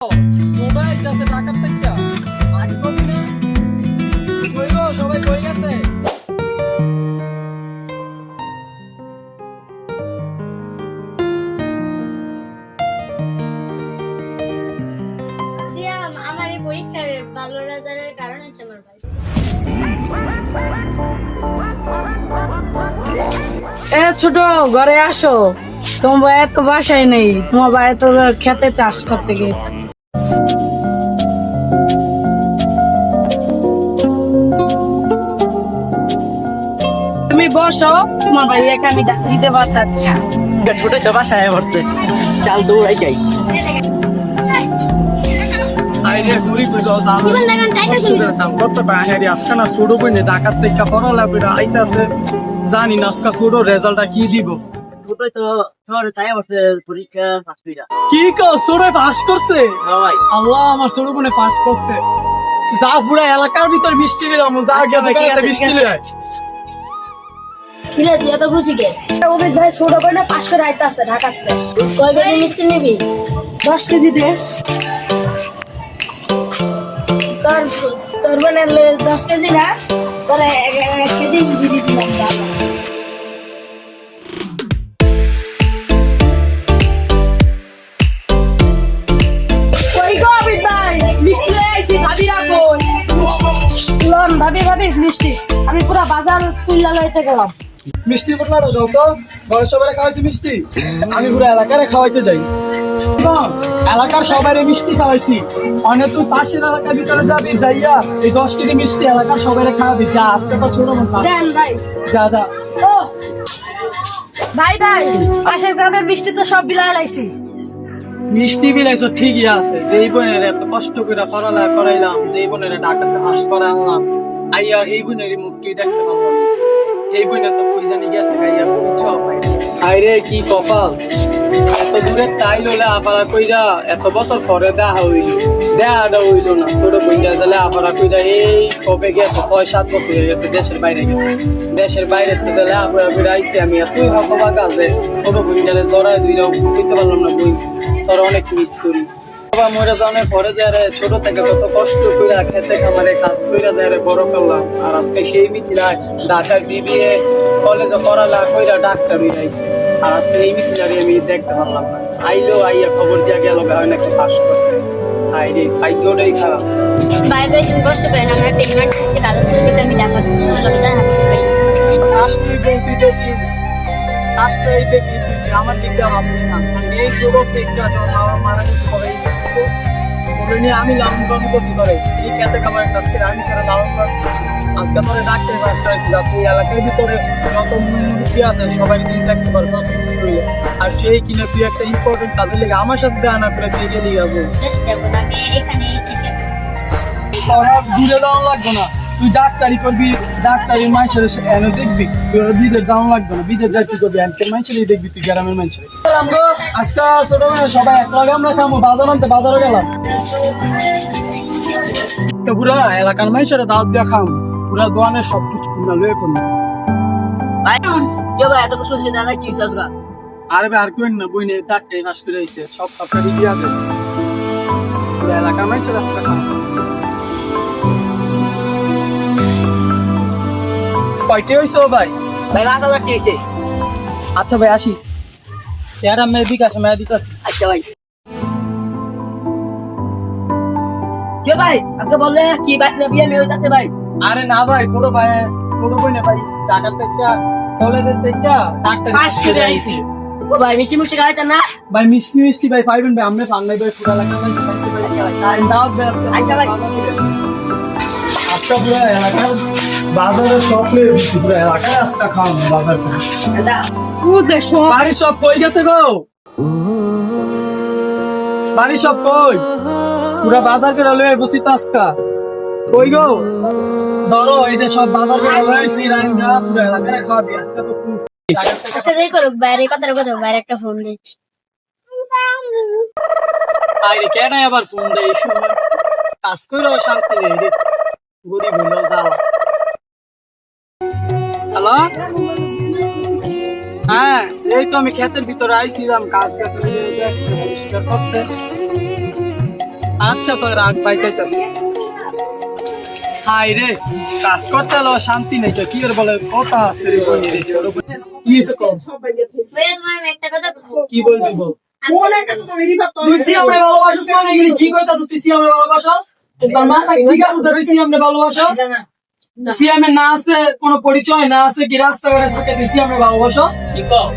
সবাই যাচ্ছে ঢাকার থেকে আজ কবি না কই গো সবাই কই গেছে সিয়াম আমার এই পরীক্ষার ভালো রেজাল্টের কারণ হচ্ছে আমার ভাই। এ ছোট ঘরে আসো, তোমার ভাই তো বাসায় নেই, তোমার ভাই তো খেতে চাষ করতে গিয়েছে। তুমি বসো, তোমার ভাইয়াকে আমি দিতে পারতাছি। ছোটই তো বাসায় পড়ছে চাল দৌড়াই যাই আইরে ঘুরি কই যাও জীবন দেখান চাইটা শুনি কত বাহারি আজকে না ছোট কইনে ঢাকার থেকে পড়া লাগবে আইতাছে জানি না আজকে ছোট রেজাল্টটা কি দিব ছোটই তো শহরে তাই পড়ছে পরীক্ষা পাস কইরা কি কও ছোট পাস করছে ভাই আল্লাহ আমার ছোট কোনে পাস করছে যা পুরা এলাকার ভিতর মিষ্টি দিলাম যা গেছে মিষ্টি লয় কিরে তুই এত খুশি কে? অভিক ভাই ছোট করে পাস করে আইতাছে ঢাকাতে। কয় কেজি মিষ্টি নিবি? 10 কেজি দে। তোর তোর মানে 10 কেজি না, তোর 1 কেজি দিবি দিলাম দাদা। কই গো অভিক ভাই মিষ্টি লয়ে আইছি, ভাবি রাখো। লন ভাবি মিষ্টি আমি পুরো বাজার তুইলা লইতে গেলাম। মিষ্টি কোটলা দাও তো ঘরে সবাই খাওয়াইছি মিষ্টি আমি পুরো এলাকারে খাওয়াইতে যাই এলাকার সবাই মিষ্টি খাওয়াইছি অনেক তুই পাশের এলাকার ভিতরে যাবি যাইয়া এই 10 কেজি মিষ্টি এলাকার সবাই খাওয়াবি যা আজকে তো ছোট মন দেন ভাই। যা যা ও ভাই পাশের গ্রামের মিষ্টি তো সব বিলায় লাইছি। মিষ্টি বিলাইছো ঠিকই আছে যেই বোনের এত কষ্ট করে পড়ালেখা করাইলাম যেই বোনের ঢাকাতে পাস করে আনলাম আইয়া এই বোনের মুখটি দেখতে পারলাম এই বোনে তো কই জানি গেছে গাইয়া বুঝছো আইরে কি কপাল এত দূরে তাই ললে আপারা কইরা এত বছর পরে দেখা হইলো না ছোট বইটা গেলে আপারা কইরা এই কবে গেছে 6-7 বছর হয়ে গেছে দেশের বাইরে তো গেলে আপারা কইরা আইছি আমি এতই হকবাগা যে ছোট বইটারে জড়ায় দুইটা কইতে পারলাম না বই তোর অনেক মিস করি বাবা মরে যাওয়ার পরে যারে ছোট থেকে কত কষ্ট কইরা খেতে খামারে কাজ কইরা যারে বড় করলাম আর আজকে সেই মিথিলায় ঢাকার বিবিএ কলেজে পড়ালেখা কইরা ডাক্তার হইছে আর আজকে এই মিথিলারে আমি দেখতে পারলাম না আইয়া খবর দিয়া গেল হয় নাকি পাস করছে আইরে ভাগ্যটাই খারাপ ভাই তুমি কষ্ট পেয়ে না, আমরা পেমেন্ট দিচ্ছি কাগজ করে দিতে আমি টাকা দিচ্ছি লজ্জা হাসি রাষ্ট্রীয় তুই দেখছি রাষ্ট্রীয় দেখলি তুই যে আমার দিকটা ভাবলি না এই যুবক দিকটা যখন আমার মারা গেছে করে নিয়ে আমি লালন পালন করছি করে এই খেতে খাবার কাজ করে আমি তারা লালন পালন করছি আজকে তোরে ডাক্তার পাস করেছি আপনি এলাকার ভিতরে যত মুরব্বী আছে সবাই দিন দেখতে পারো সুস্থ হইলে আর সেই কিনা তুই একটা ইম্পর্টেন্ট কাজে লেগে আমার সাথে দেখা না করে তুই গেলি যাবো যাবো না, আমি এখানে থেকে দূরে যাওয়া লাগবে না তুই ডাক্তারি করবি ডাক্তারির মানুষের এনে দেখবি তুই বিদেশ যাওয়া লাগবে না বিদেশ যাই তুই করবি এনকে মানুষেরই দেখবি তুই গ্রামের মানুষের আমরা আজকে ছোট সবাই এক লাগে আমরা খাবো বাজার আনতে বাজারে গেলাম তো পুরা এলাকার মানুষের দাওয়াত দিয়ে খাম পুরা দোয়ানের সবকিছু পুরা লয়ে করবো ভাই কে ভাই এত কষ্ট হচ্ছে দাদা কি সাজগা আরে ভাই আর কেন না বইনে ডাক্তারি পাস করে আইছে সব সরকারি দিয়া দেয় পুরা এলাকার মানুষের রাস্তা খাম কয়টি হইছো ভাই 5000 টি হইছে আচ্ছা ভাই আসি यार मैं भी कैसे मैं भी कैसे আচ্ছা ভাই কে ভাই আপনি বললে কি বাত না বিয়ে মেয়ে হইতাছে ভাই আরে না ভাই বড় ভাই না ভাই ঢাকা থেকে কলেজের থেকে ডাক্তার পাস করে আইছি। ও ভাই মিষ্টি মুষ্টি খাইতেন না ভাই মিষ্টি ভাই পাইবেন ভাই আমরা ফান্নাই ভাই পুরা লাগা ভাই আচ্ছা ভাই টাইম দাও ভাই আচ্ছা ভাই আজকে পুরা এলাকার বাজারে সব পুরা এলাকায় আজকে খাওয়ান বাজার করে দাদা বাড়ি সব কই গেছে গো বাড়ি সব কই পুরা বাজার করে লয়ে বসি তো আজকা কই গো ধরো এই যে সব বাজার করে লয়ে তিরাঙ্গা পুরা এলাকায় খাওয়া দিয়া তো তুই একটা দেই করুক বাইরে কথার কথা বাইরে একটা ফোন দিচ্ছি। আরে কেন আবার ফোন দেয় এই সময় কাজ কইরো শান্তি নেই রে গরিব হইলো জ্বালা হ্যালো হ্যাঁ এই তো আমি ক্ষেতের ভিতরে আইছিলাম কাজ করতে আচ্ছা তো রাগ পাইতেছে হাই রে কাজ করতে হলো শান্তি নেই তো কি আর বলে কথা আছে রে বই রে ছোট বোন। কি হয়েছে কম কি বলবি বল তুই সিয়ামরে ভালোবাসিস মানে গেলি কি কইতাছ তুই সিয়ামরে ভালোবাসিস তোর মাথা ঠিক আছে তুই সিয়ামরে ভালোবাসিস সিয়ামে না আছে কোনো পরিচয় না আছে কি রাস্তাঘাটে থাকে তুই সিয়ামরে ভালোবাসিস কি কও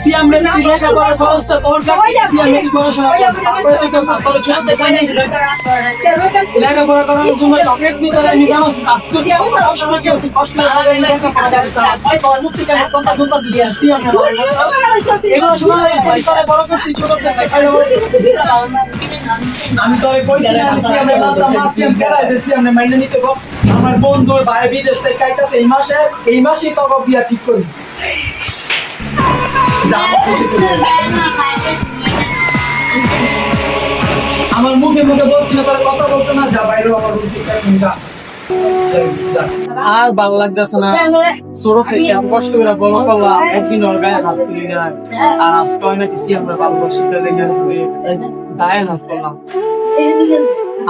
সিয়ামরে জিজ্ঞাসা করার খরচটা তোর কাছে সিয়ামে কি পড়াশোনা তারপরে তুই কেউ তোর ছোট থেকে নেই লেখাপড়া করার জন্য চকলেট ভিতরে আমি জানো কাজ করছি পড়াশোনা কি হচ্ছে কষ্ট করে লেখাপড়া করতে তোর মুক্তি কেন কথা শুনতে দিয়ে সিয়ামে এগুলো শোনা তোরে বড় করছি ছোট থেকে আমি তোরে কইছিলাম আমি সিয়ামে মানতাম না সিয়াম কেরাই যে সিয়ামে মাইনে নিতে গো আমার বন্ধুর ভাই বিদেশ থেকে কাইতাছে এই মাসেই তোর বিয়া ঠিক করি আমার মুখে মুখে বলছি না তার কথা বলতো না যা বাইরে আমার আর ভালো লাগতেছে না ছোট থেকে আমি কষ্ট করে বড় করলাম একদিন ওর গায়ে হাত তুলে যায় আর আজকে হয় না কিছু আমরা ভালোবাসি গায়ে হাত করলাম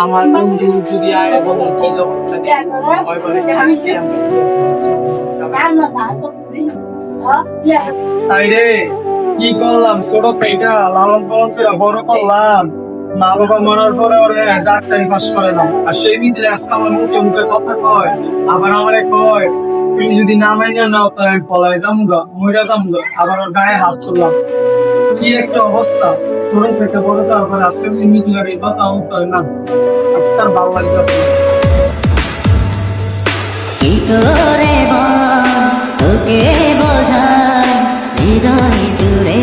আমার বন্ধু যদি আয় বলে কি জবাবটা বলে তাই রে কি করলাম ছোট থেকে লালন পালন করে বড় করলাম মা বাবা মরার পরে ওরে ডাক্তারি পাস করালাম আর সেই মিলে আজকে আমার মুখে মুখে কথা কয় আবার আমারে কয় তুমি যদি না মাইনা নাও তাহলে আমি পলাই যামগা মইরা যামগা আবার ওর গায়ে হাত তুললাম কি একটা অবস্থা ছোট থেকে বড় তো আবার আজকে মিথি করে কথা হয় না আজকে আর ভালো লাগছে কি করে বল তোকে বোঝায় হৃদয় জুড়ে